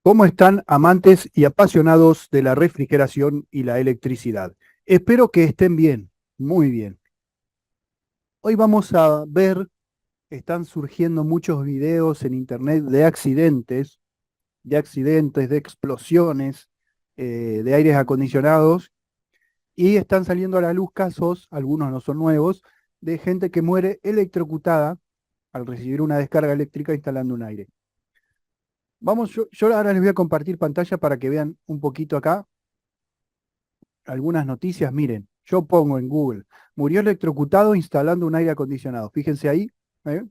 ¿Cómo están amantes y apasionados de la refrigeración y la electricidad? Espero que estén bien, muy bien. Hoy vamos a ver, están surgiendo muchos videos en internet de explosiones, de aires acondicionados, y están saliendo a la luz casos, algunos no son nuevos, de gente que muere electrocutada al recibir una descarga eléctrica instalando un aire. Yo ahora les voy a compartir pantalla para que vean un poquito acá algunas noticias. Miren, yo pongo en Google, murió electrocutado instalando un aire acondicionado. Fíjense ahí, ¿eh?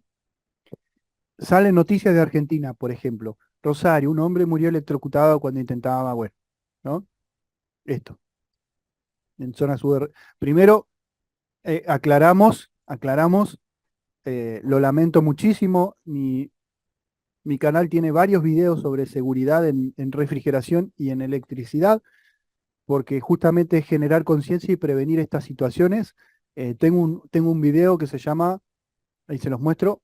Salen noticias de Argentina, por ejemplo. Rosario, un hombre murió electrocutado cuando intentaba, bueno, ¿no? Esto, en zona sur. Primero, aclaramos, lo lamento muchísimo. Mi canal tiene varios videos sobre seguridad en refrigeración y en electricidad, porque justamente es generar conciencia y prevenir estas situaciones. Tengo un video que se llama, ahí se los muestro,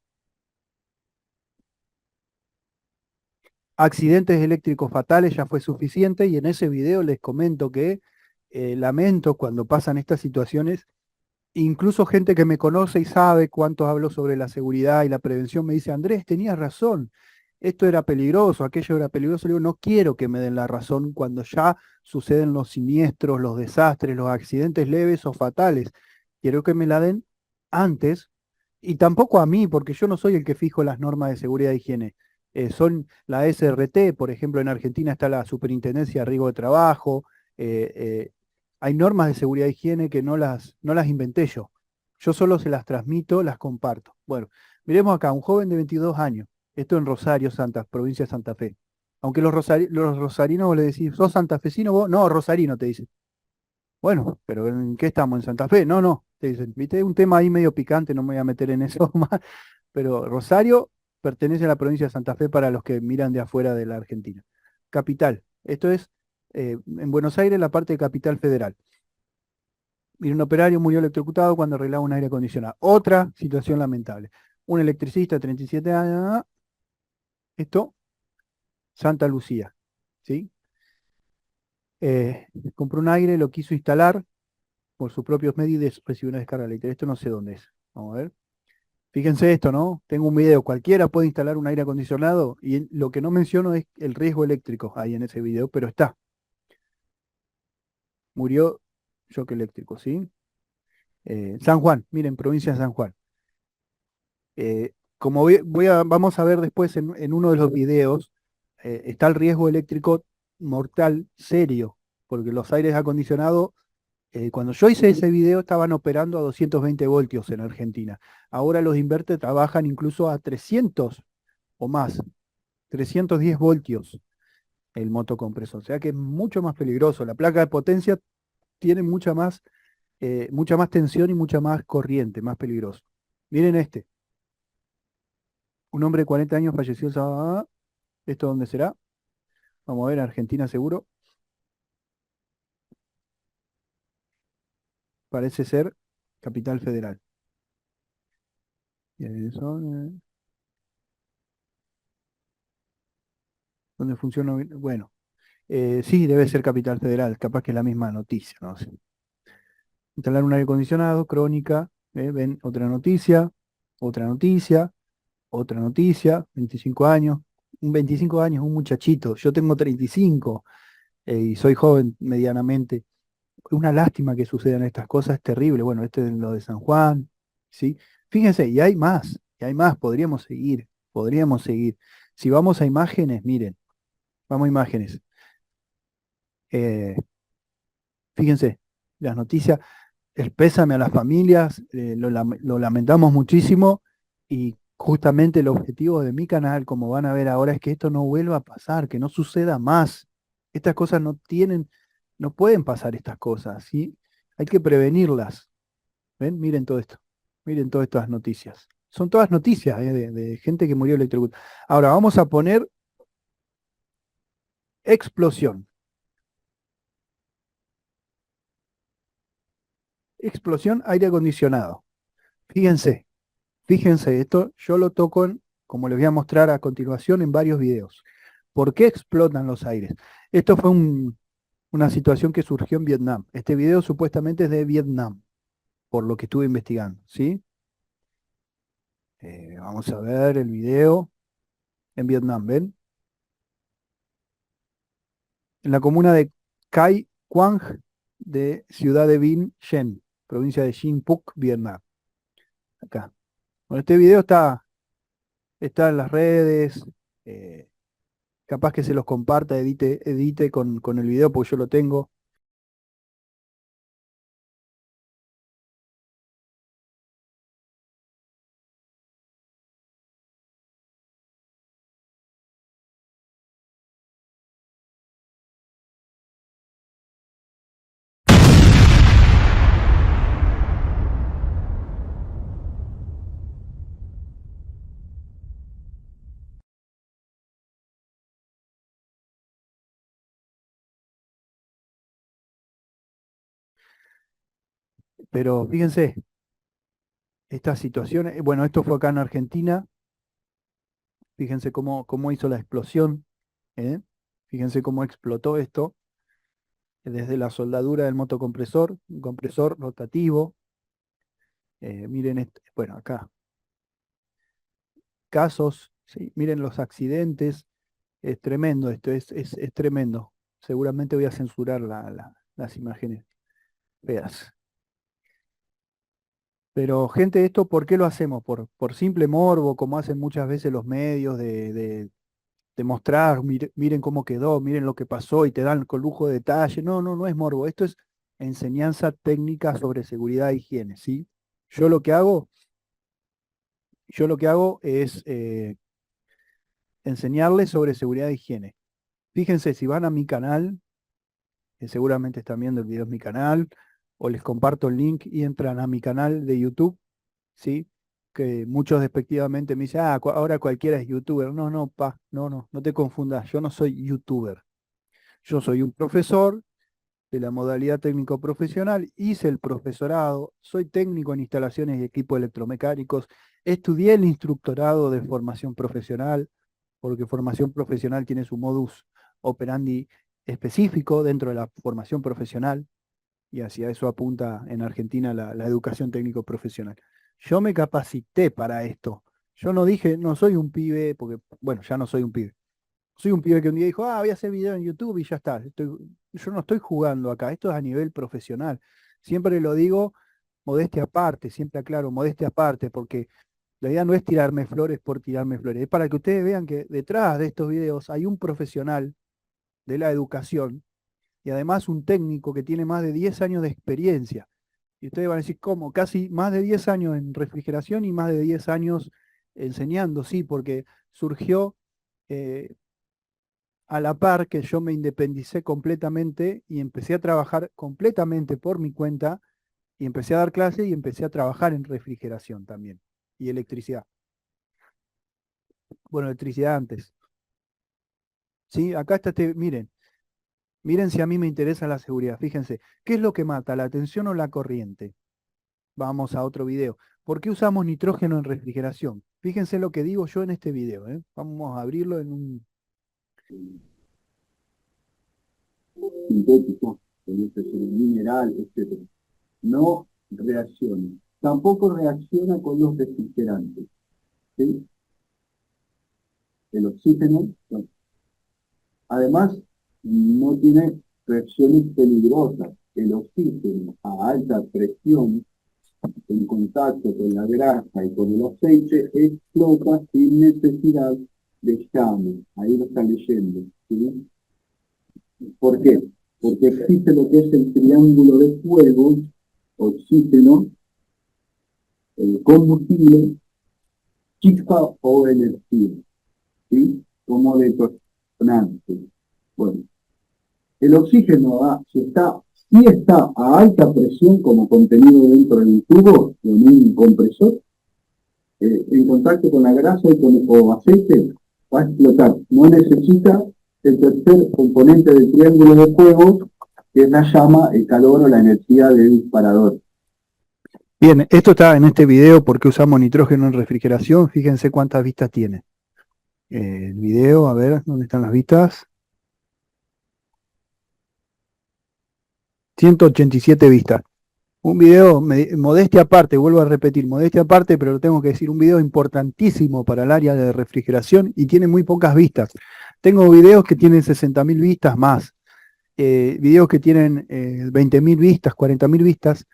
accidentes eléctricos fatales, ya fue suficiente, y en ese video les comento que lamento cuando pasan estas situaciones. Incluso gente que me conoce y sabe cuánto hablo sobre la seguridad y la prevención me dice: Andrés, tenías razón, esto era peligroso, aquello era peligroso. Le digo, no quiero que me den la razón cuando ya suceden los siniestros, los desastres, los accidentes leves o fatales. Quiero que me la den antes, y tampoco a mí, porque yo no soy el que fijo las normas de seguridad e higiene. Son la SRT, por ejemplo, en Argentina está la Superintendencia de Riesgo de Trabajo. eh, eh, Hay normas de seguridad e higiene que no las inventé yo. Yo solo se las transmito, las comparto. Bueno, miremos acá, un joven de 22 años. Esto en Rosario, provincia de Santa Fe. Aunque los rosarinos vos le decís, ¿sos santafesino vos? No, rosarino te dicen. Bueno, pero ¿en qué estamos? ¿En Santa Fe? No, no, te dicen. Viste, un tema ahí medio picante, no me voy a meter en eso más. Pero Rosario pertenece a la provincia de Santa Fe para los que miran de afuera de la Argentina. Capital. Esto es en Buenos Aires, la parte de Capital Federal. Mira, un operario murió electrocutado cuando arreglaba un aire acondicionado. Otra situación lamentable. Un electricista de 37 años, esto, Santa Lucía, ¿sí? Compró un aire, lo quiso instalar por sus propios medios y recibió una descarga eléctrica. Esto no sé dónde es. Vamos a ver. Fíjense esto, ¿no? Tengo un video. Cualquiera puede instalar un aire acondicionado, y lo que no menciono es el riesgo eléctrico ahí en ese video, pero está. Murió shock eléctrico, ¿sí? San Juan, miren, provincia de San Juan. Como vamos a ver después en uno de los videos, está el riesgo eléctrico mortal serio, porque los aires acondicionados, cuando yo hice ese video estaban operando a 220 voltios en Argentina. Ahora los inverter trabajan incluso a 300 o más, 310 voltios el motocompresor, o sea que es mucho más peligroso. La placa de potencia tiene mucha más tensión y mucha más corriente, más peligroso. Miren este. Un hombre de 40 años falleció el sábado. ¿Esto dónde será? Vamos a ver, Argentina seguro. Parece ser Capital Federal. ¿Dónde funciona? Bueno, sí, debe ser Capital Federal. Capaz que es la misma noticia, no sé. Instalar un aire acondicionado, crónica. Ven, otra noticia, otra noticia. 25 años. Un 25 años, un muchachito. Yo tengo 35 y soy joven medianamente. Una lástima que sucedan estas cosas, es terrible. Bueno, este es lo de San Juan, ¿sí? Fíjense, y hay más, podríamos seguir. Si vamos a imágenes, miren, vamos a imágenes. Eh, Fíjense, las noticias, el pésame a las familias, lo lamentamos muchísimo, y justamente el objetivo de mi canal, como van a ver ahora, es que esto no vuelva a pasar, que no suceda más. Estas cosas no pueden pasar estas cosas, ¿sí? Hay que prevenirlas. ¿Ven? Miren todas estas noticias. Son todas noticias, de gente que murió electrocutada. Ahora vamos a poner explosión. Explosión, aire acondicionado. Fíjense, fíjense, esto yo lo toco como les voy a mostrar a continuación en varios videos. ¿Por qué explotan los aires? Esto fue una situación que surgió en Vietnam. Este video supuestamente es de Vietnam, por lo que estuve investigando, ¿sí? Vamos a ver el video en Vietnam, ¿ven? En la comuna de Cai Quang de ciudad de Vinh Yen, provincia de Chinh Phuc, Vietnam. Acá. Bueno, este video está en las redes, eh, capaz que se los comparta, edite con el video porque yo lo tengo. Pero fíjense, esta situación, bueno, esto fue acá en Argentina, fíjense cómo hizo la explosión, ¿eh? Fíjense cómo explotó esto, desde la soldadura del motocompresor, un compresor rotativo. Miren, bueno, acá, casos, ¿sí? Miren los accidentes, es tremendo esto, es tremendo. Seguramente voy a censurar las imágenes feas. Pero gente, ¿esto por qué lo hacemos? Por simple morbo, como hacen muchas veces los medios de mostrar, miren cómo quedó, miren lo que pasó y te dan con lujo de detalle. No, no, no es morbo. Esto es enseñanza técnica sobre seguridad e higiene, ¿sí? Yo lo que hago, yo lo que hago es enseñarles sobre seguridad e higiene. Fíjense, si van a mi canal, que seguramente están viendo el video en mi canal, o les comparto el link y entran a mi canal de YouTube, ¿sí? Que muchos despectivamente me dicen, ahora cualquiera es youtuber. No, no, no te confundas, yo no soy youtuber. Yo soy un profesor de la modalidad técnico profesional, hice el profesorado, soy técnico en instalaciones y equipos electromecánicos, estudié el instructorado de formación profesional, porque formación profesional tiene su modus operandi específico dentro de la formación profesional, y hacia eso apunta en Argentina la educación técnico profesional. Yo me capacité para esto. Yo no dije, no soy un pibe, porque, bueno, ya no soy un pibe. Soy un pibe que un día dijo, voy a hacer video en YouTube y ya está. Yo no estoy jugando acá, esto es a nivel profesional. Siempre lo digo, modestia aparte, siempre aclaro, modestia aparte, porque la idea no es tirarme flores por tirarme flores, es para que ustedes vean que detrás de estos videos hay un profesional de la educación y además un técnico que tiene más de 10 años de experiencia. Y ustedes van a decir, ¿cómo? Casi más de 10 años en refrigeración y más de 10 años enseñando, sí, porque surgió eh, a la par que yo me independicé completamente y empecé a trabajar completamente por mi cuenta y empecé a dar clases y empecé a trabajar en refrigeración también y electricidad. Bueno, electricidad antes. ¿Sí? Acá está miren si a mí me interesa la seguridad. Fíjense, ¿qué es lo que mata, la tensión o la corriente? Vamos a otro video. ¿Por qué usamos nitrógeno en refrigeración? Fíjense lo que digo yo en este video, ¿eh? Vamos a abrirlo en un... Sintético, con este mineral, etc. No reacciona. Tampoco reacciona con los refrigerantes, ¿sí? El oxígeno, bueno. Además, no tiene reacciones peligrosas. El oxígeno a alta presión en contacto con la grasa y con el aceite explota sin necesidad de llama. Ahí lo están leyendo, ¿sí? ¿Por qué? Porque existe lo que es el triángulo de fuego, oxígeno, combustible, chispa o energía, ¿sí? Como detonante. Bueno, el oxígeno si está a alta presión como contenido dentro de un tubo, en un compresor, en contacto con la grasa o aceite, va a explotar. No necesita el tercer componente del triángulo de fuego, que es la llama, el calor o la energía del disparador. Bien, esto está en este video porque usamos nitrógeno en refrigeración. Fíjense cuántas vistas tiene. el video, a ver, ¿dónde están las vistas? 187 vistas. Un video, modestia aparte, vuelvo a repetir, modestia aparte, pero lo tengo que decir, un video importantísimo para el área de refrigeración y tiene muy pocas vistas. Tengo videos que tienen 60.000 vistas más, videos que tienen 20.000 vistas, 40.000 vistas.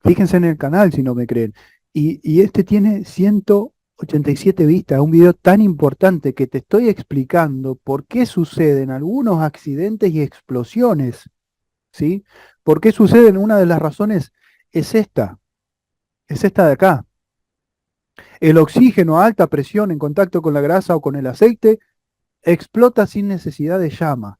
Fíjense en el canal si no me creen. Y este tiene 187 vistas, un video tan importante que te estoy explicando por qué suceden algunos accidentes y explosiones, ¿sí? ¿Por qué suceden? Una de las razones es esta de acá. El oxígeno a alta presión en contacto con la grasa o con el aceite explota sin necesidad de llama,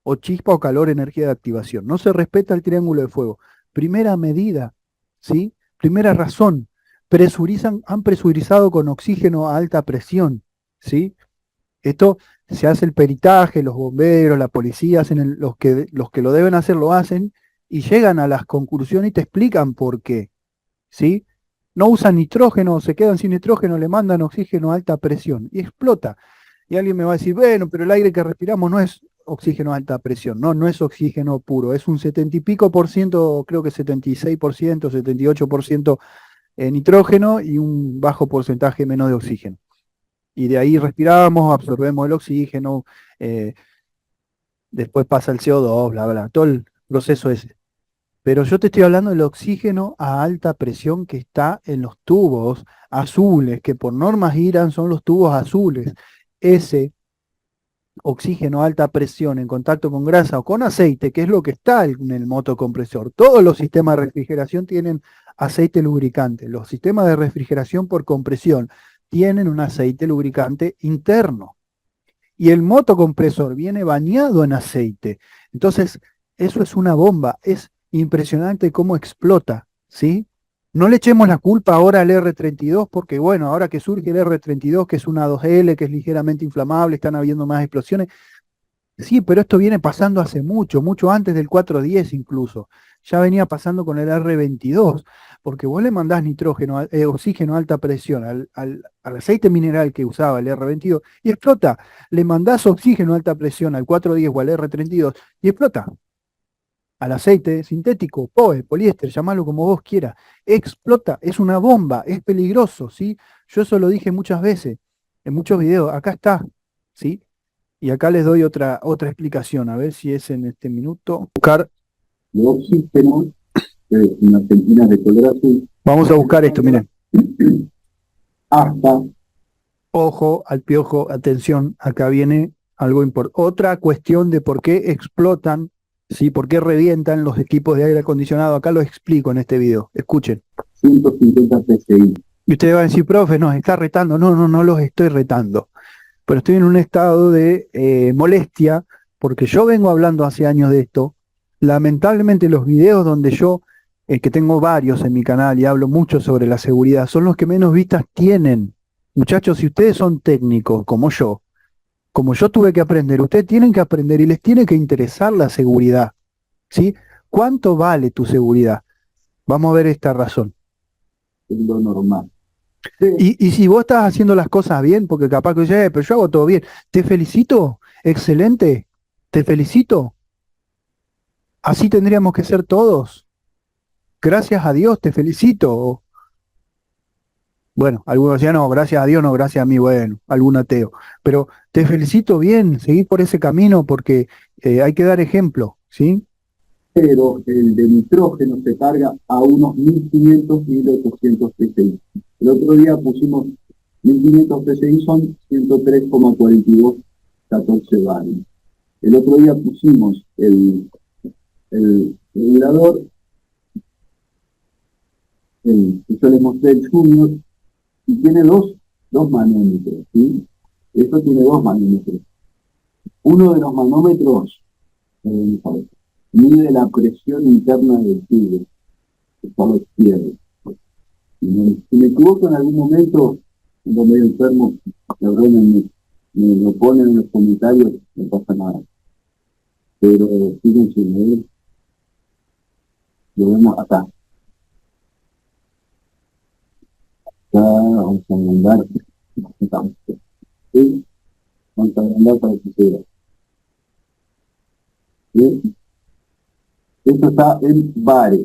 o chispa o calor, energía de activación. No se respeta el triángulo de fuego. Primera medida, ¿sí? Primera razón, han presurizado con oxígeno a alta presión, ¿sí? Esto se hace el peritaje, los bomberos, la policía, los que lo deben hacer lo hacen y llegan a las conclusiones y te explican por qué, ¿sí? No usan nitrógeno, se quedan sin nitrógeno, le mandan oxígeno a alta presión y explota. Y alguien me va a decir, bueno, pero el aire que respiramos no es oxígeno a alta presión, no, no es oxígeno puro, es un 70 y pico por ciento, creo que 76%, 78% nitrógeno y un bajo porcentaje menos de oxígeno. Y de ahí respiramos, absorbemos el oxígeno, eh, después pasa el CO2, bla, bla, todo el proceso ese. Pero yo te estoy hablando del oxígeno a alta presión que está en los tubos azules, que por normas IRAN son los tubos azules. Ese oxígeno a alta presión en contacto con grasa o con aceite, que es lo que está en el motocompresor. Todos los sistemas de refrigeración tienen aceite lubricante. Los sistemas de refrigeración por compresión tienen un aceite lubricante interno. Y el motocompresor viene bañado en aceite. Entonces, eso es una bomba. Es impresionante cómo explota, ¿sí? No le echemos la culpa ahora al R32 porque, bueno, ahora que surge el R32, que es una 2L, que es ligeramente inflamable, están habiendo más explosiones. Sí, pero esto viene pasando hace mucho, mucho antes del 410 incluso. Ya venía pasando con el R22, porque vos le mandás nitrógeno, oxígeno a alta presión al aceite mineral que usaba el R22 y explota. Le mandás oxígeno a alta presión al 410 o al R32 y explota. Al aceite sintético, POE, poliéster, llamalo como vos quieras, explota, es una bomba, es peligroso, ¿sí? Yo eso lo dije muchas veces, en muchos videos, acá está, ¿sí? Y acá les doy otra explicación, a ver si es en este minuto. Buscar. De oxígeno, en las centenas de toleración, Vamos a buscar esto, miren. hasta Ojo al piojo, atención, acá viene algo importante. Otra cuestión de por qué explotan, ¿sí? Por qué revientan los equipos de aire acondicionado. Acá lo explico en este video. Escuchen. 150 PSI. Y ustedes van a decir, profe, nos está retando. No, no, no los estoy retando. Pero estoy en un estado de molestia, porque yo vengo hablando hace años de esto. Lamentablemente los videos donde yo, que tengo varios en mi canal y hablo mucho sobre la seguridad, son los que menos vistas tienen. Muchachos, si ustedes son técnicos como yo tuve que aprender, ustedes tienen que aprender y les tiene que interesar la seguridad, ¿sí? ¿Cuánto vale tu seguridad? Vamos a ver esta razón. Es lo normal. Y si vos estás haciendo las cosas bien, porque capaz que dices, pero yo hago todo bien, te felicito, excelente, te felicito. Así tendríamos que ser todos. Gracias a Dios, te felicito. Bueno, algunos decían, no, gracias a Dios, no, gracias a mí, bueno, algún ateo. Pero te felicito bien, seguí por ese camino porque hay que dar ejemplo, ¿sí? Pero el de nitrógeno se carga a unos 1500, 1800 PSI. El otro día pusimos 1500 PSI, son 103,42, 14 bar. El otro día pusimos el regulador, que yo les mostré el Junior, y tiene dos manómetros, ¿sí? Esto tiene dos manómetros. Uno de los manómetros mide la presión interna del tubo, el lado izquierdo. Si me equivoco en algún momento, cuando medio enfermo, me lo ponen en los comentarios, no pasa nada. Pero fíjense, lo vemos acá. Acá vamos a mandar. ¿Sí? agrandar para que se vea. ¿Sí? Esto está en bares.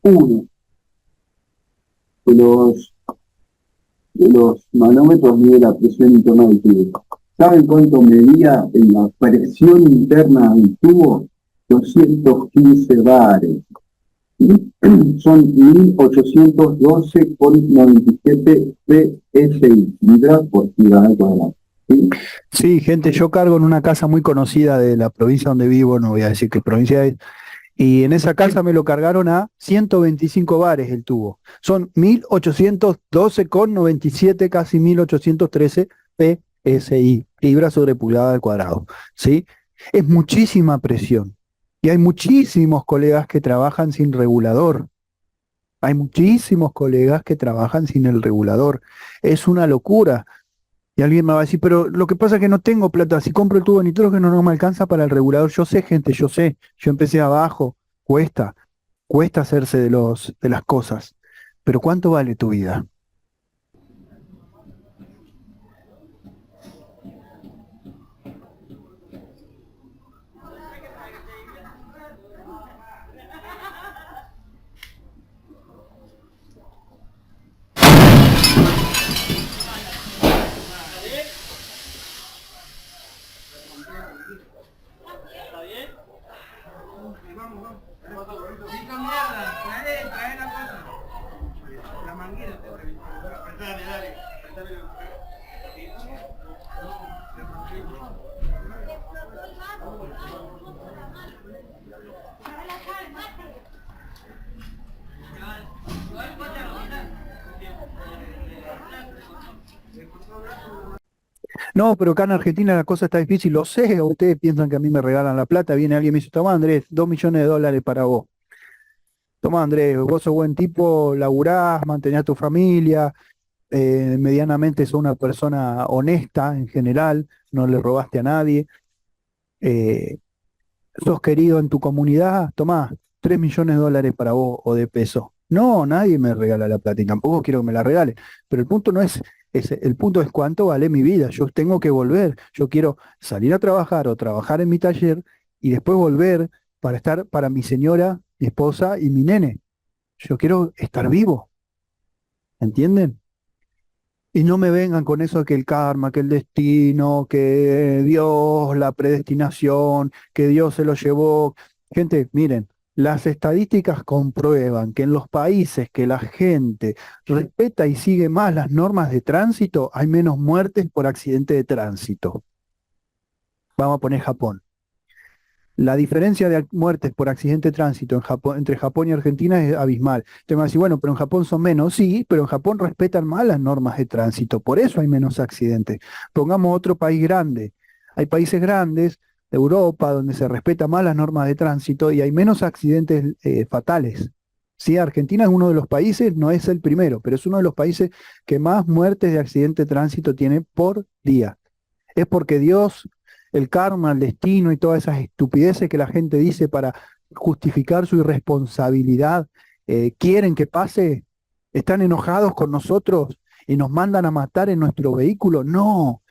Uno de los manómetros mide la presión interna del tubo. ¿Saben cuánto medía en la presión interna del tubo? 215 bares. ¿Sí? Son 1812,97 PSI, libras por pulgada cuadrada. ¿Sí? Sí, gente, yo cargo en una casa muy conocida de la provincia donde vivo, no voy a decir qué provincia es, y en esa casa me lo cargaron a 125 bares el tubo. Son 1812,97, casi 1813 PSI, libras sobre pulgada al cuadrado. ¿Sí? Es muchísima presión. Y hay muchísimos colegas que trabajan sin regulador. Hay muchísimos colegas que trabajan sin el regulador. Es una locura. Y alguien me va a decir, pero lo que pasa es que no tengo plata. Si compro el tubo de nitrógeno no me alcanza para el regulador. Yo sé, gente, yo sé. Yo empecé abajo. Cuesta hacerse de las cosas. Pero ¿cuánto vale tu vida? No, pero acá en Argentina la cosa está difícil, lo sé. Ustedes piensan que a mí me regalan la plata. Viene alguien y me dice, toma Andrés, 2 millones de dólares para vos. Toma Andrés, vos sos buen tipo, laburás, mantenés a tu familia, medianamente sos una persona honesta en general, no le robaste a nadie, eh, sos querido en tu comunidad, tomá 3 millones de dólares para vos o de pesos. No, nadie me regala la plata y tampoco quiero que me la regale. Pero el punto no es ese, el punto es cuánto vale mi vida. Yo tengo que volver. Yo quiero salir a trabajar o trabajar en mi taller y después volver para estar para mi señora, mi esposa y mi nene. Yo quiero estar vivo, ¿entienden? Y no me vengan con eso de que el karma, que el destino, que Dios, la predestinación, que Dios se lo llevó. Gente, miren, las estadísticas comprueban que en los países que la gente respeta y sigue más las normas de tránsito, hay menos muertes por accidente de tránsito. Vamos a poner Japón. La diferencia de muertes por accidente de tránsito en Japón, entre Japón y Argentina es abismal. Te van a decir, bueno, pero en Japón son menos. Sí, pero en Japón respetan más las normas de tránsito, por eso hay menos accidentes. Pongamos otro país grande. Hay países grandes de Europa donde se respeta más las normas de tránsito y hay menos accidentes fatales. Sí, Argentina es uno de los países, no es el primero, pero es uno de los países que más muertes de accidente de tránsito tiene por día. Es porque Dios, el karma, el destino y todas esas estupideces que la gente dice para justificar su irresponsabilidad, quieren que pase, están enojados con nosotros y nos mandan a matar en nuestro vehículo. No,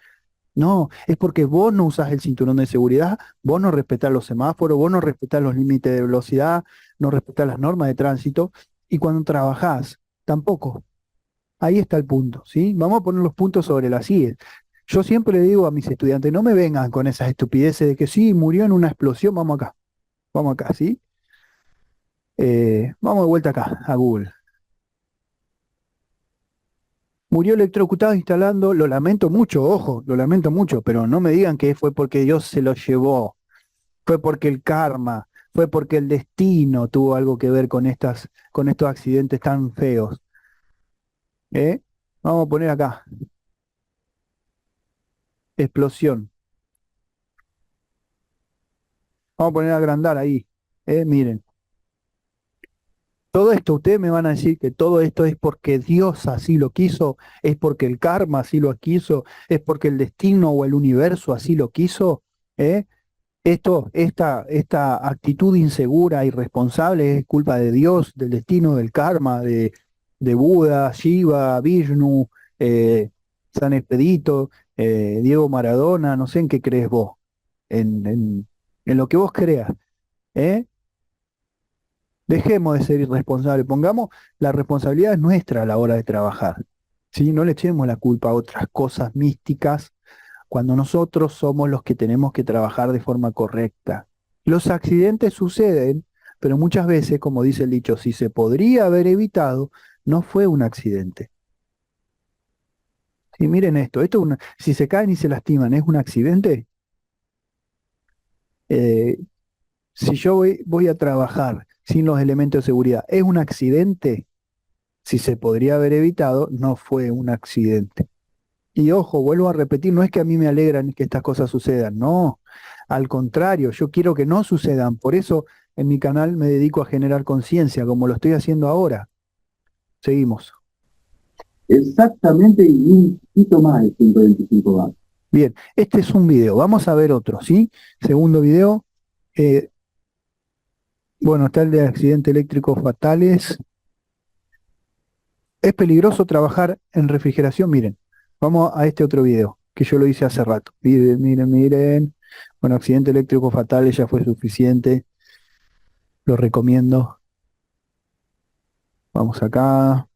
no, es porque vos no usás el cinturón de seguridad, vos no respetás los semáforos, vos no respetás los límites de velocidad, no respetás las normas de tránsito y cuando trabajás, tampoco. Ahí está el punto, ¿sí? Vamos a poner los puntos sobre las IES. Yo siempre le digo a mis estudiantes, no me vengan con esas estupideces de que sí, murió en una explosión, vamos acá, ¿sí? Vamos de vuelta acá, a Google. Murió electrocutado instalando, lo lamento mucho, ojo, lo lamento mucho, pero no me digan que fue porque Dios se lo llevó, fue porque el karma, fue porque el destino tuvo algo que ver con estos accidentes tan feos. ¿Eh? Vamos a poner acá, explosión. Vamos a poner a agrandar ahí. Miren. Todo esto, ustedes me van a decir que todo esto es porque Dios así lo quiso, es porque el karma así lo quiso, es porque el destino o el universo así lo quiso. ¿Eh? Esta actitud insegura, irresponsable, es culpa de Dios, del destino, del karma, de Buda, Shiva, Vishnu, San Expedito, Diego Maradona, no sé en qué crees vos, en lo que vos creas, ¿eh? Dejemos de ser irresponsables, pongamos la responsabilidad es nuestra a la hora de trabajar, ¿sí? No le echemos la culpa a otras cosas místicas cuando nosotros somos los que tenemos que trabajar de forma correcta. Los accidentes suceden, pero muchas veces, como dice el dicho, si se podría haber evitado, no fue un accidente. Sí, miren esto es si se caen y se lastiman, ¿es un accidente? Eh, si yo voy a trabajar sin los elementos de seguridad, ¿es un accidente? Si se podría haber evitado, no fue un accidente. Y ojo, vuelvo a repetir, no es que a mí me alegran que estas cosas sucedan, no, al contrario, yo quiero que no sucedan, por eso en mi canal me dedico a generar conciencia, como lo estoy haciendo ahora. Seguimos. Exactamente, y un poquito más de 125 vatios. Bien, este es un video, vamos a ver otro, ¿sí? Segundo video, bueno, está el de accidentes eléctricos fatales. Es peligroso trabajar en refrigeración, miren, vamos a este otro video, que yo lo hice hace rato. Miren, miren, miren. Bueno, accidente eléctrico fatal ya fue suficiente. Lo recomiendo. Vamos acá.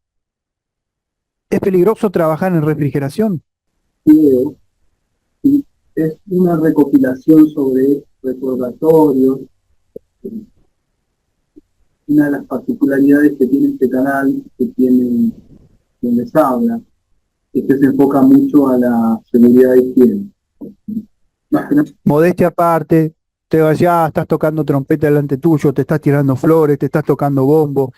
¿Es peligroso trabajar en refrigeración? Video, y es una recopilación sobre recordatorios. Una de las particularidades que tiene este canal, que tiene quien les habla, es que se enfoca mucho a la seguridad de higiene. Más que nada, Modestia aparte, te vas ya, estás tocando trompeta delante tuyo, te estás tirando flores, te estás tocando bombo.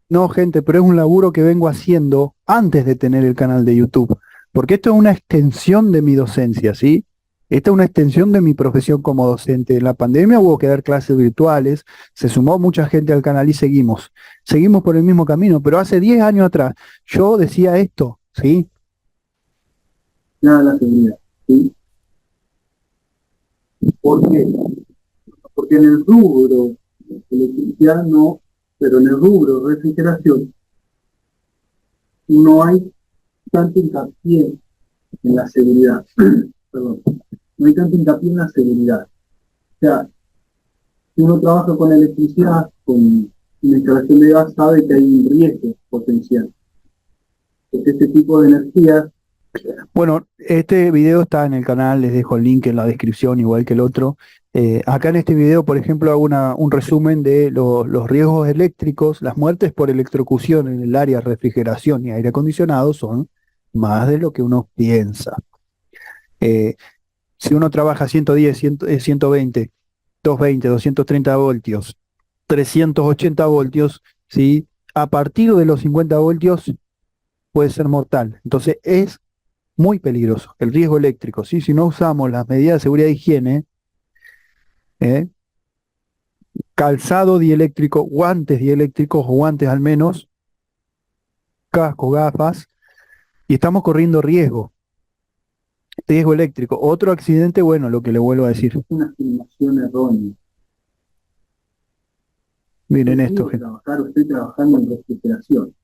No, gente, pero es un laburo que vengo haciendo antes de tener el canal de YouTube, porque esto es una extensión de mi docencia, ¿sí? Esta es una extensión de mi profesión como docente. En la pandemia hubo que dar clases virtuales, se sumó mucha gente al canal y seguimos por el mismo camino, pero hace 10 años atrás yo decía esto, ¿sí? nada de la seguridad, ¿sí? ¿Por qué? Porque en el rubro electricidad no, pero en el rubro refrigeración no hay tanto hincapié en la seguridad. Perdón, no hay tanto hincapié en la seguridad. O sea, si uno trabaja con electricidad, con una instalación de gas, sabe que hay un riesgo potencial. Porque este tipo de energía, Bueno, este video está en el canal, les dejo el link en la descripción, igual que el otro. Acá en este video, por ejemplo, hago un resumen de los riesgos eléctricos. Las muertes por electrocución en el área de refrigeración y aire acondicionado son más de lo que uno piensa. Si uno trabaja 110, 120, 220, 230 voltios, 380 voltios, ¿sí? A partir de los 50 voltios puede ser mortal. Entonces es muy peligroso, el riesgo eléctrico, ¿sí? Si no usamos las medidas de seguridad e higiene, ¿eh? Calzado dieléctrico, guantes dieléctricos, o guantes al menos, casco, gafas, y estamos corriendo riesgo eléctrico. Otro accidente, bueno, lo que le vuelvo a decir. es una estimación errónea. Miren Yo esto, quiero gente. trabajar, estoy trabajando en refrigeración.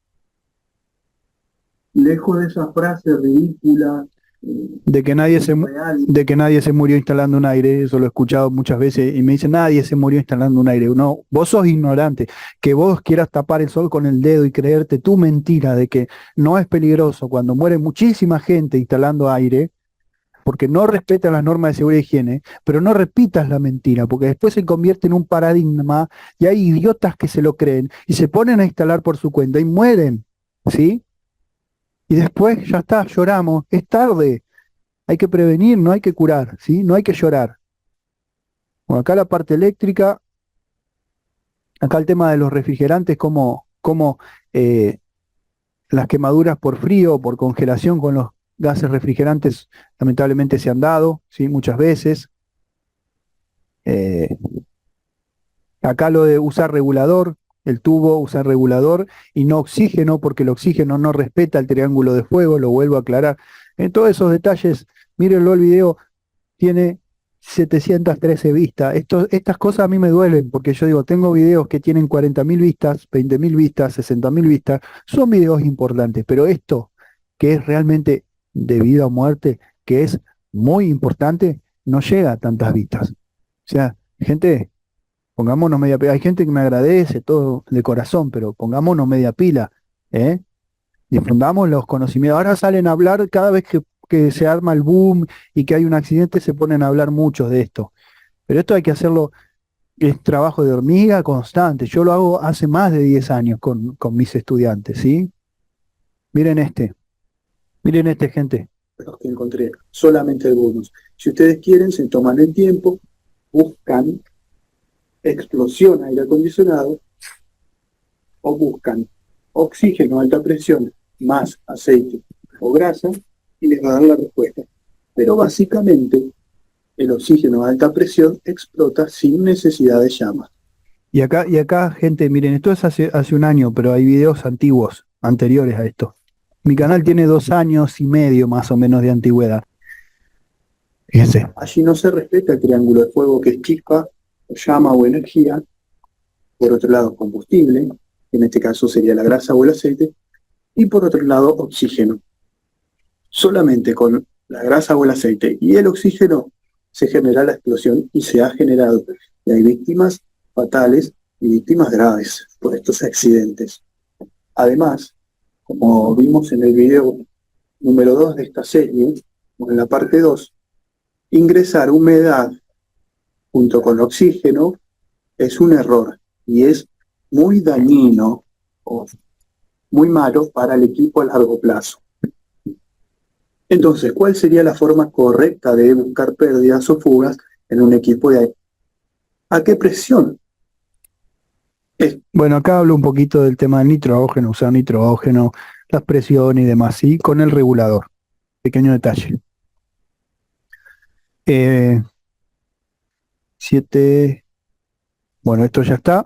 Lejos de esa frase ridícula, De que nadie se, real, de que nadie se murió instalando un aire, eso lo he escuchado muchas veces y me dicen, nadie se murió instalando un aire. No, vos sos ignorante, que vos quieras tapar el sol con el dedo y creerte tu mentira de que no es peligroso cuando muere muchísima gente instalando aire, porque no respetan las normas de seguridad y higiene, pero no repitas la mentira, porque después se convierte en un paradigma y hay idiotas que se lo creen y se ponen a instalar por su cuenta y mueren, ¿sí? Y después ya está, lloramos, es tarde. Hay que prevenir, no hay que curar, ¿sí? No hay que llorar. Bueno, acá la parte eléctrica, acá el tema de los refrigerantes, como las quemaduras por frío o por congelación con los gases refrigerantes lamentablemente se han dado, ¿sí? Muchas veces. Eh, Acá lo de usar regulador, el tubo, usar regulador y no oxígeno, porque el oxígeno no respeta el triángulo de fuego, lo vuelvo a aclarar. En todos esos detalles, mírenlo el video, tiene 713 vistas. Estas cosas a mí me duelen, porque yo digo, tengo videos que tienen 40.000 vistas, 20.000 vistas, 60.000 vistas, son videos importantes, pero esto, que es realmente de vida o muerte, que es muy importante, no llega a tantas vistas. O sea, gente, pongámonos media pila. Hay gente que me agradece todo de corazón, pero pongámonos media pila, ¿eh? Difundamos los conocimientos. Ahora salen a hablar cada vez que se arma el boom y que hay un accidente, se ponen a hablar muchos de esto. Pero esto hay que hacerlo, es trabajo de hormiga constante. Yo lo hago hace más de 10 años con mis estudiantes, ¿sí? Miren este, gente. Los que encontré, solamente algunos. Si ustedes quieren, se toman el tiempo, buscan explosión aire acondicionado o buscan oxígeno a alta presión más aceite o grasa y les va a dar la respuesta. Pero básicamente el oxígeno a alta presión explota sin necesidad de llamas. Y acá, gente, miren, esto es hace un año, pero hay videos antiguos, anteriores a esto. Mi canal tiene 2 años y medio más o menos de antigüedad. Fíjense. Allí no se respeta el triángulo de fuego que es chispa, o llama o energía. Por otro lado, combustible, en este caso sería la grasa o el aceite. Y por otro lado, oxígeno. Solamente con la grasa o el aceite y el oxígeno se genera la explosión y se ha generado. Y hay víctimas fatales y víctimas graves por estos accidentes. Además, como vimos en el video número 2 de esta serie, o en la parte 2, ingresar humedad junto con oxígeno es un error y es muy dañino o muy malo para el equipo a largo plazo. Entonces, ¿cuál sería la forma correcta de buscar pérdidas o fugas en un equipo de aire? ¿A qué presión? Bueno, acá hablo un poquito del tema del nitrógeno, usar nitrógeno, las presiones y demás, ¿sí? Con el regulador. Pequeño detalle. 7. Bueno, esto ya está.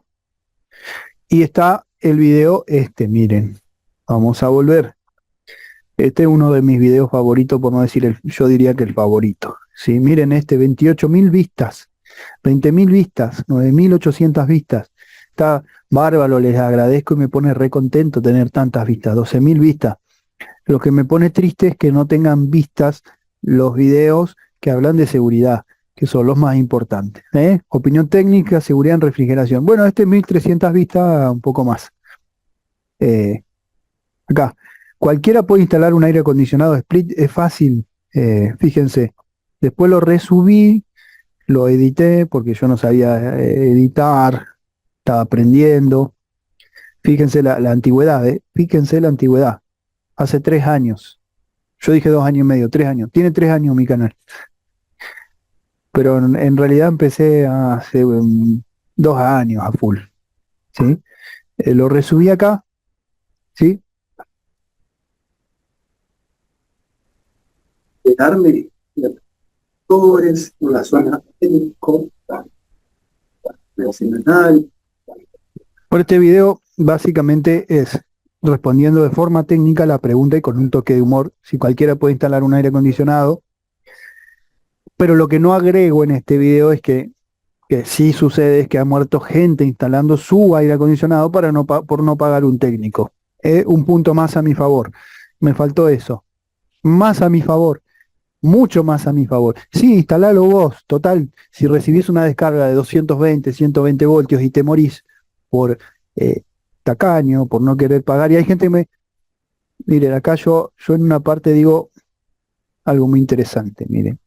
Y está el video miren. Vamos a volver. Este es uno de mis videos favoritos, por no decir yo diría que el favorito. ¿Sí? Miren 28.000 vistas, 20.000 vistas, 9.800 vistas. Está bárbaro, les agradezco y me pone re contento tener tantas vistas, 12.000 vistas. Lo que me pone triste es que no tengan vistas los videos que hablan de seguridad, que son los más importantes. Opinión técnica, seguridad en refrigeración. Bueno, 1.300 vistas, un poco más. Acá, cualquiera puede instalar un aire acondicionado split, es fácil, fíjense. Después lo resubí, lo edité porque yo no sabía editar, estaba aprendiendo. Fíjense la antigüedad, fíjense la antigüedad. Hace 3 años. Yo dije 2 años y medio, 3 años. Tiene 3 años mi canal. Pero en realidad empecé hace 2 años a full. ¿Sí? Lo resubí acá. ¿Sí? Darme actores en la zona nacional. Por este video básicamente es respondiendo de forma técnica la pregunta y con un toque de humor, si cualquiera puede instalar un aire acondicionado. Pero lo que no agrego en este video es que sí sucede es que ha muerto gente instalando su aire acondicionado por no pagar un técnico. Un punto más a mi favor. Me faltó eso. Más a mi favor. Mucho más a mi favor. Sí, instalalo vos. Total, si recibís una descarga de 220, 120 voltios y te morís por tacaño, por no querer pagar. Y hay gente que miren, acá yo en una parte digo algo muy interesante, miren.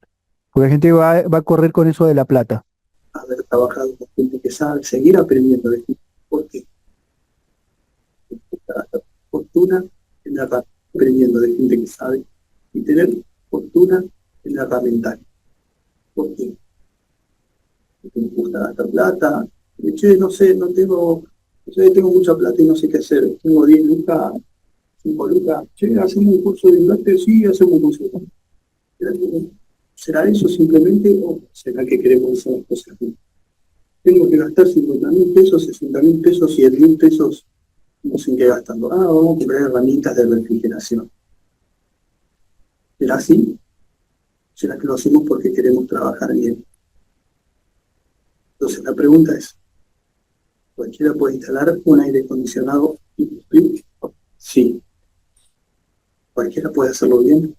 Porque la gente va a correr con eso de la plata. Haber trabajado con gente que sabe, seguir aprendiendo de gente, porque fortuna en aprendiendo de gente que sabe y tener fortuna en la herramienta. Porque me gusta gastar plata, che, no sé, tengo mucha plata y no sé qué hacer, tengo 10 lucas, 5 lucas, che, hacemos un curso de inglés, sí, hacemos un curso de... ¿Será eso simplemente o será que queremos hacer las cosas bien? Tengo que gastar 50.000 pesos, 60.000 pesos, 100.000 pesos, no sé en qué gastando. Vamos a comprar herramientas de refrigeración. ¿Será así? ¿Será que lo hacemos porque queremos trabajar bien? Entonces la pregunta es, ¿cualquiera puede instalar un aire acondicionado y split? Sí. ¿Cualquiera puede hacerlo bien?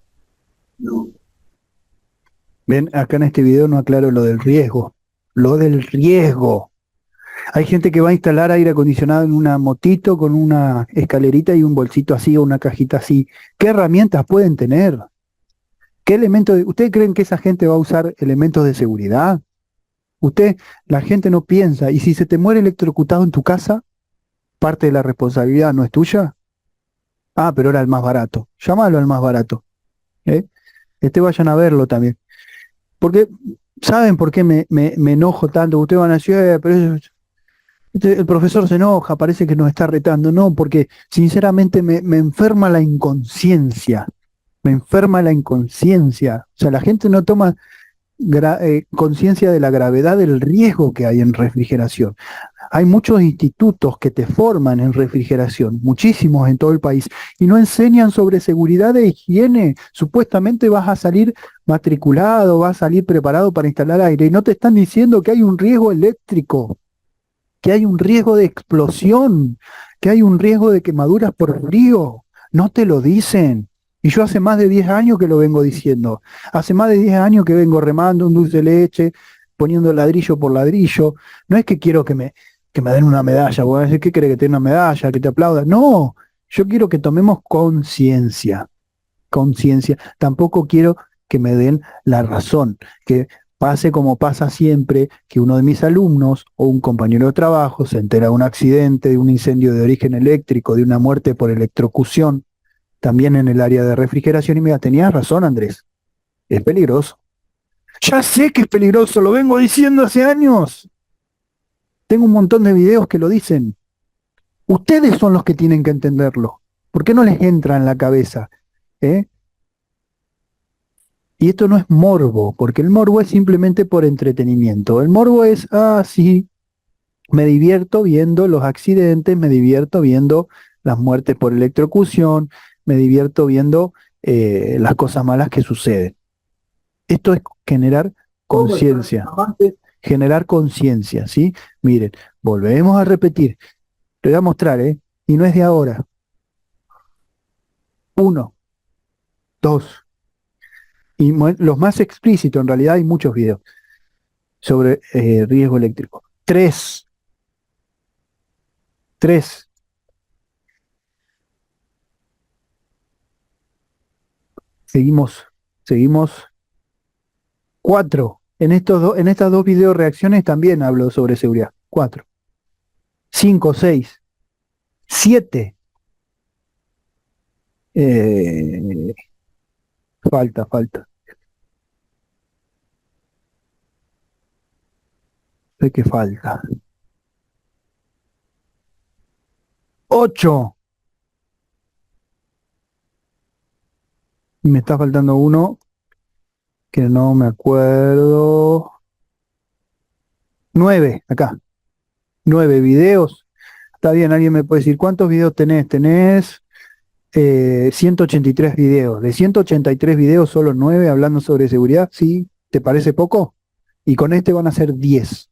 No. Ven, acá en este video no aclaro lo del riesgo. Lo del riesgo. Hay gente que va a instalar aire acondicionado en una motito con una escalerita y un bolsito así o una cajita así. ¿Qué herramientas pueden tener? ¿Qué elementos? ¿Ustedes creen que esa gente va a usar elementos de seguridad? La gente no piensa. Y si se te muere electrocutado en tu casa, parte de la responsabilidad no es tuya. Ah, pero era el más barato. Llámalo al más barato. ¿Eh? Vayan a verlo también. Porque, ¿saben por qué me enojo tanto? Ustedes van a decir, pero el profesor se enoja, parece que nos está retando. No, porque sinceramente me enferma la inconsciencia. Me enferma la inconsciencia. O sea, la gente no toma conciencia de la gravedad del riesgo que hay en refrigeración. Hay muchos institutos que te forman en refrigeración, muchísimos en todo el país, y no enseñan sobre seguridad de higiene. Supuestamente vas a salir matriculado, vas a salir preparado para instalar aire, y no te están diciendo que hay un riesgo eléctrico, que hay un riesgo de explosión, que hay un riesgo de quemaduras por frío. No te lo dicen. Y yo hace más de 10 años que lo vengo diciendo. Hace más de 10 años que vengo remando un dulce de leche, poniendo ladrillo por ladrillo. No es que quiero que me den una medalla. Voy a decir, ¿qué quiere que te den una medalla? Que te aplaudan. No, yo quiero que tomemos conciencia. Conciencia. Tampoco quiero que me den la razón. Que pase como pasa siempre, que uno de mis alumnos o un compañero de trabajo se entera de un accidente, de un incendio de origen eléctrico, de una muerte por electrocución, también en el área de refrigeración, y me diga, tenías razón, Andrés, es peligroso. Ya sé que es peligroso, lo vengo diciendo hace años. Tengo un montón de videos que lo dicen. Ustedes son los que tienen que entenderlo. ¿Por qué no les entra en la cabeza? Y esto no es morbo, porque el morbo es simplemente por entretenimiento. El morbo es, sí, me divierto viendo los accidentes, me divierto viendo las muertes por electrocución, me divierto viendo las cosas malas que suceden. Esto es generar conciencia. Generar conciencia, ¿sí? Miren, volvemos a repetir. Te voy a mostrar, y no es de ahora. 1, 2. Y los más explícitos, en realidad hay muchos videos sobre riesgo eléctrico. 3. Seguimos. 4. En estas dos video reacciones también hablo sobre seguridad. 4. 5, 6. 7. Falta. Sé que falta. 8. Y me está faltando uno que no me acuerdo. 9, acá. 9 videos. Está bien, alguien me puede decir, ¿cuántos videos tenés? Tenés 183 videos. De 183 videos, solo 9 hablando sobre seguridad. ¿Sí? ¿Te parece poco? Y con este van a ser 10.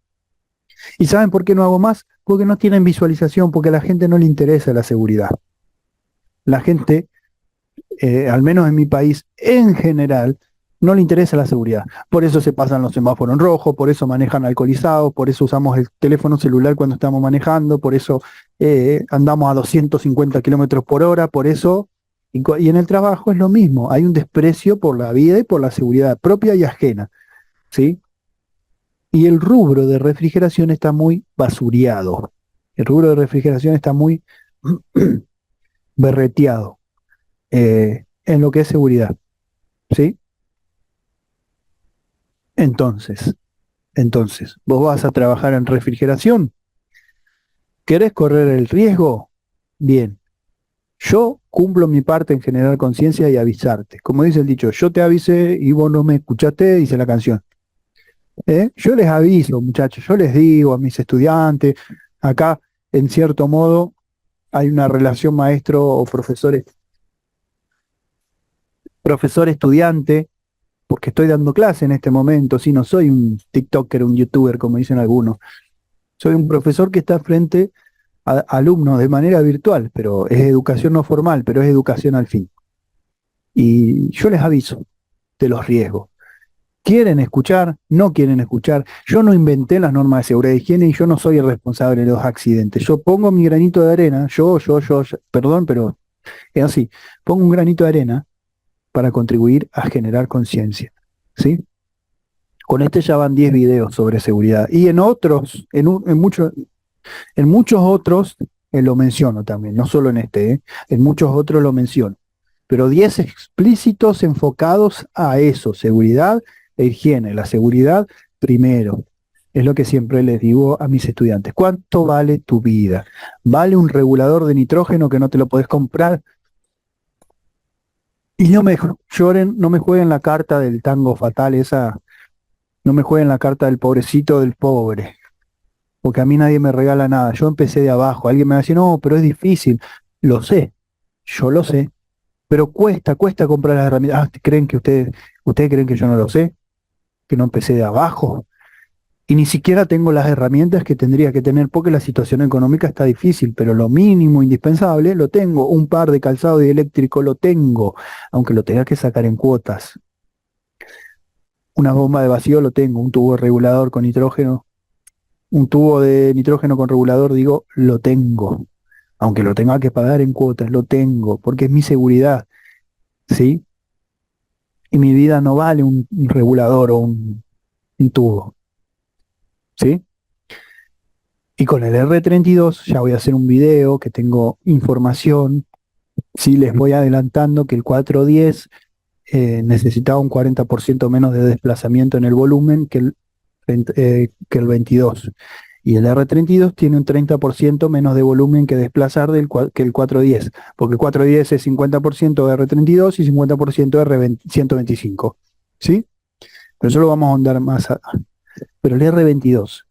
¿Y saben por qué no hago más? Porque no tienen visualización, porque a la gente no le interesa la seguridad. La gente, al menos en mi país, en general, no le interesa la seguridad. Por eso se pasan los semáforos en rojo, por eso manejan alcoholizados, por eso usamos el teléfono celular cuando estamos manejando, por eso andamos a 250 kilómetros por hora, por eso, y en el trabajo es lo mismo. Hay un desprecio por la vida y por la seguridad propia y ajena, ¿sí? Y el rubro de refrigeración está muy basureado. El rubro de refrigeración está muy berreteado en lo que es seguridad, ¿sí? Entonces, vos vas a trabajar en refrigeración. ¿Querés correr el riesgo? Bien. Yo cumplo mi parte en generar conciencia y avisarte. Como dice el dicho, yo te avisé y vos no me escuchaste, dice la canción. Yo les aviso, muchachos, yo les digo a mis estudiantes, acá, en cierto modo, hay una relación maestro o profesor-estudiante, porque estoy dando clase en este momento, si no soy un TikToker, un YouTuber, como dicen algunos. Soy un profesor que está frente a alumnos de manera virtual, pero es educación no formal, pero es educación al fin. Y yo les aviso de los riesgos. ¿Quieren escuchar? ¿No quieren escuchar? Yo no inventé las normas de seguridad y higiene y yo no soy el responsable de los accidentes. Yo pongo mi granito de arena, perdón, pero es así. Pongo un granito de arena para contribuir a generar conciencia, ¿sí? Con este ya van 10 videos sobre seguridad. Y en otros, en muchos otros lo menciono también, no solo en este, en muchos otros lo menciono. Pero 10 explícitos enfocados a eso, seguridad e higiene. La seguridad primero. Es lo que siempre les digo a mis estudiantes. ¿Cuánto vale tu vida? ¿Vale un regulador de nitrógeno que no te lo podés comprar? Y no me lloren, no me jueguen la carta del tango fatal esa, no me jueguen la carta del pobrecito del pobre, porque a mí nadie me regala nada. Yo empecé de abajo. Alguien me va a decir, no, pero es difícil. Lo sé, yo lo sé. Pero cuesta comprar las herramientas. Ah, ¿ustedes creen que yo no lo sé? ¿Que no empecé de abajo? Y ni siquiera tengo las herramientas que tendría que tener porque la situación económica está difícil, pero lo mínimo indispensable lo tengo. Un par de calzado dieléctrico lo tengo, aunque lo tenga que sacar en cuotas. Una bomba de vacío lo tengo, un tubo regulador con nitrógeno, un tubo de nitrógeno con regulador, digo, lo tengo. Aunque lo tenga que pagar en cuotas, lo tengo, porque es mi seguridad, ¿sí? Y mi vida no vale un regulador o un tubo, ¿sí? Y con el R32 ya voy a hacer un video que tengo información, sí, les voy adelantando que el 410 necesitaba un 40% menos de desplazamiento en el volumen que el 22. Y el R32 tiene un 30% menos de volumen que desplazar que el 410, porque el 410 es 50% de R32 y 50% de R125, ¿sí? Pero eso lo vamos a ahondar más. Pero el R22,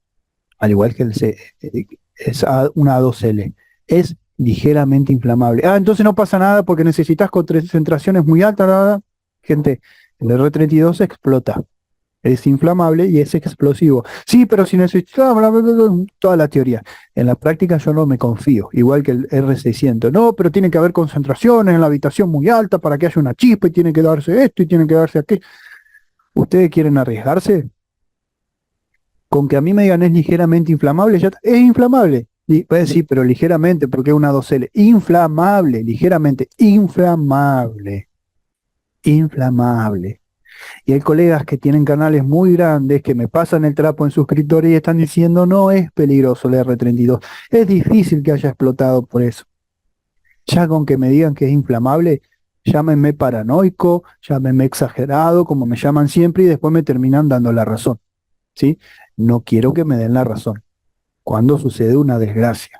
al igual que es una A2L, es ligeramente inflamable. Ah, entonces no pasa nada porque necesitas concentraciones muy altas, nada. Gente, el R32 explota. Es inflamable y es explosivo. Sí, pero si necesitas toda la teoría. En la práctica yo no me confío, igual que el R600. No, pero tiene que haber concentraciones en la habitación muy alta para que haya una chispa y tiene que darse esto y tiene que darse aquello. ¿Ustedes quieren arriesgarse? Con que a mí me digan es ligeramente inflamable, ya es inflamable. Y puede decir, pero ligeramente, porque es una 2L. Inflamable, ligeramente, inflamable. Inflamable. Y hay colegas que tienen canales muy grandes que me pasan el trapo en suscriptores y están diciendo no es peligroso el R32. Es difícil que haya explotado por eso. Ya con que me digan que es inflamable, llámenme paranoico, llámenme exagerado, como me llaman siempre, y después me terminan dando la razón. ¿Sí? No quiero que me den la razón cuando sucede una desgracia.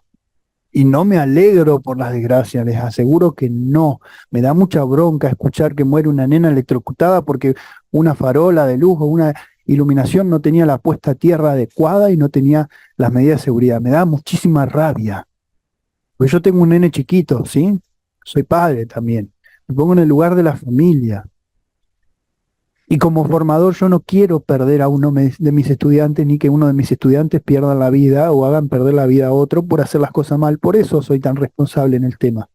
Y no me alegro por las desgracias, les aseguro que no. Me da mucha bronca escuchar que muere una nena electrocutada porque una farola de luz o una iluminación no tenía la puesta a tierra adecuada y no tenía las medidas de seguridad. Me da muchísima rabia. Porque yo tengo un nene chiquito, ¿sí? Soy padre también. Me pongo en el lugar de la familia. Y como formador yo no quiero perder a uno de mis estudiantes ni que uno de mis estudiantes pierda la vida o hagan perder la vida a otro por hacer las cosas mal. Por eso soy tan responsable en el tema.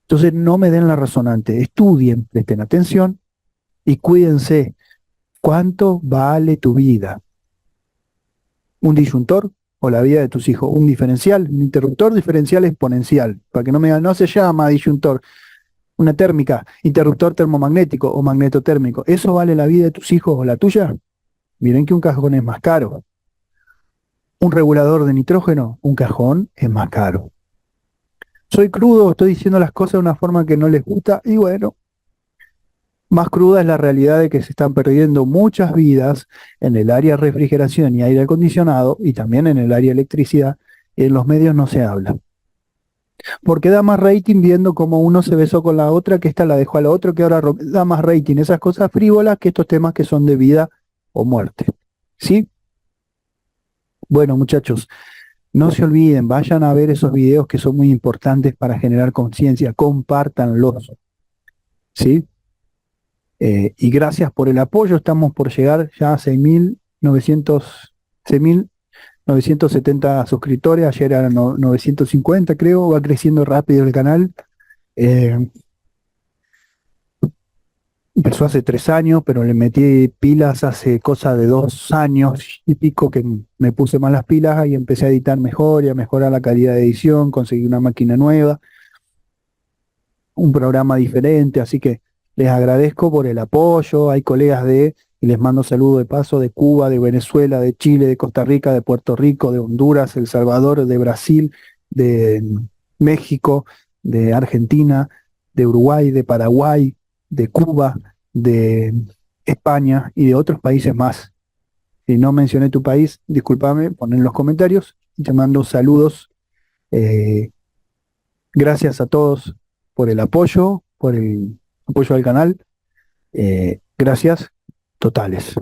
Entonces no me den la razón antes. Estudien, presten atención y cuídense. ¿Cuánto vale tu vida? ¿Un disyuntor o la vida de tus hijos? ¿Un diferencial? ¿Un interruptor diferencial exponencial? Para que no me digan, no se llama disyuntor. Una térmica, interruptor termomagnético o magnetotérmico. ¿Eso vale la vida de tus hijos o la tuya? Miren que un cajón es más caro. Un regulador de nitrógeno, un cajón es más caro. Soy crudo, estoy diciendo las cosas de una forma que no les gusta y bueno, más cruda es la realidad de que se están perdiendo muchas vidas en el área de refrigeración y aire acondicionado y también en el área de electricidad. En los medios no se habla. Porque da más rating viendo cómo uno se besó con la otra, que esta la dejó a la otra, que ahora da más rating. Esas cosas frívolas que estos temas que son de vida o muerte. ¿Sí? Bueno, muchachos, no se olviden, vayan a ver esos videos que son muy importantes para generar conciencia. Compártanlos. ¿Sí? Y gracias por el apoyo. Estamos por llegar ya a 6.970 suscriptores, ayer eran 950 creo, va creciendo rápido el canal. empezó hace 3 años, pero le metí pilas hace cosa de 2 años y pico que me puse más las pilas y empecé a editar mejor y a mejorar la calidad de edición, conseguí una máquina nueva, un programa diferente, así que les agradezco por el apoyo. Hay colegas y les mando saludos de paso, de Cuba, de Venezuela, de Chile, de Costa Rica, de Puerto Rico, de Honduras, El Salvador, de Brasil, de México, de Argentina, de Uruguay, de Paraguay, de Cuba, de España y de otros países más. Si no mencioné tu país, discúlpame, pon en los comentarios y te mando saludos. eh, Gracias a todos por el apoyo, por el apoyo al canal. Gracias totales.